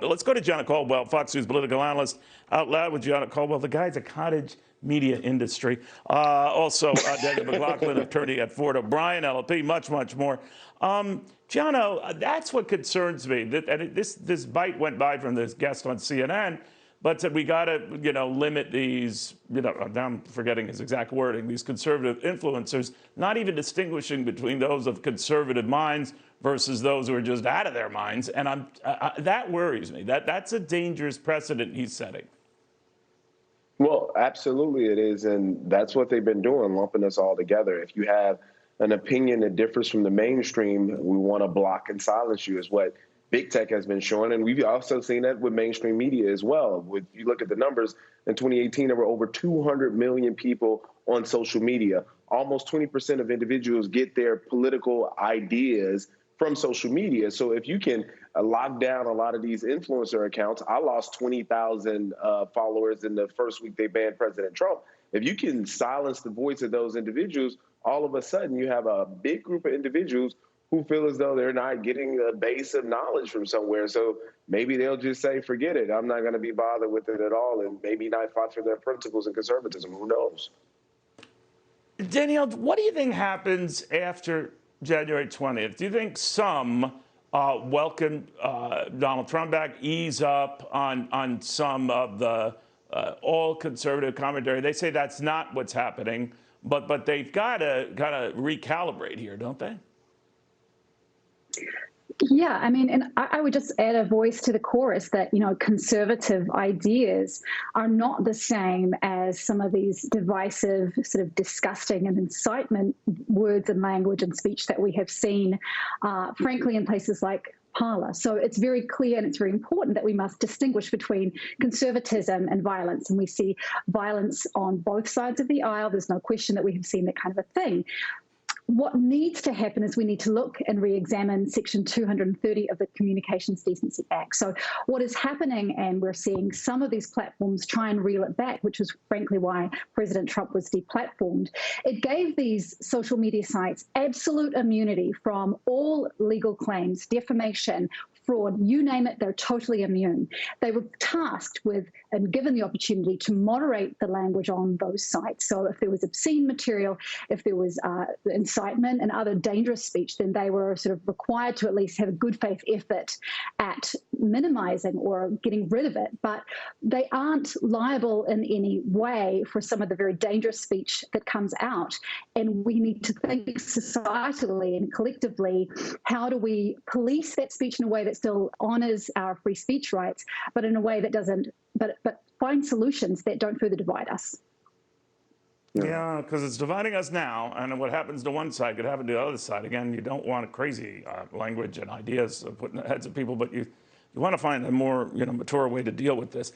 Let's go to Janet Caldwell, Fox News political analyst. Out Loud with Janet Caldwell. The guy's a cottage media industry. Also, Daniel McLaughlin, attorney at Ford O'Brien, LLP, much more. Jono, that's what concerns me. This bite went by from this guest on CNN, but said we got to, limit these, now I'm forgetting his exact wording, these conservative influencers, not even distinguishing between those of conservative minds versus those who are just out of their minds. And that worries me. That's a dangerous precedent he's setting. Well, absolutely it is. And that's what they've been doing, lumping us all together. If you have an opinion that differs from the mainstream, we want to block and silence you, is what big tech has been showing. And we've also seen that with mainstream media as well. If you look at the numbers, in 2018, there were over 200 million people on social media. Almost 20% of individuals get their political ideas from social media. So if you can lock down a lot of these influencer accounts, I lost 20,000 followers in the first week they banned President Trump. If you can silence the voice of those individuals, all of a sudden you have a big group of individuals who feel as though they're not getting a base of knowledge from somewhere. So maybe they'll just say, forget it, I'm not going to be bothered with it at all, and maybe not fight for their principles and conservatism. Who knows? Danielle, what do you think happens after January 20th? Do you think some welcome Donald Trump back, ease up on some of the all conservative commentary? They say that's not what's happening, but they've got to kind of recalibrate here, don't they? Yeah, I mean, and I would just add a voice to the chorus that, conservative ideas are not the same as some of these divisive, sort of disgusting and incitement words and language and speech that we have seen, frankly, in places like Parler. So it's very clear and it's very important that we must distinguish between conservatism and violence. And we see violence on both sides of the aisle. There's no question that we have seen that kind of a thing. What needs to happen is we need to look and re-examine Section 230 of the Communications Decency Act. So what is happening, and we're seeing some of these platforms try and reel it back, which is frankly why President Trump was deplatformed. It gave these social media sites absolute immunity from all legal claims, defamation, fraud, you name it, they're totally immune. They were tasked with and given the opportunity to moderate the language on those sites. So if there was obscene material, if there was incitement and other dangerous speech, then they were sort of required to at least have a good faith effort at minimizing or getting rid of it. But they aren't liable in any way for some of the very dangerous speech that comes out. And we need to think societally and collectively, how do we police that speech in a way that still honors our free speech rights, but in a way that doesn't, but find solutions that don't further divide us. Yeah, because it's dividing us now, and what happens to one side could happen to the other side. Again, you don't want crazy language and ideas put in the heads of people, but you want to find a more mature way to deal with this.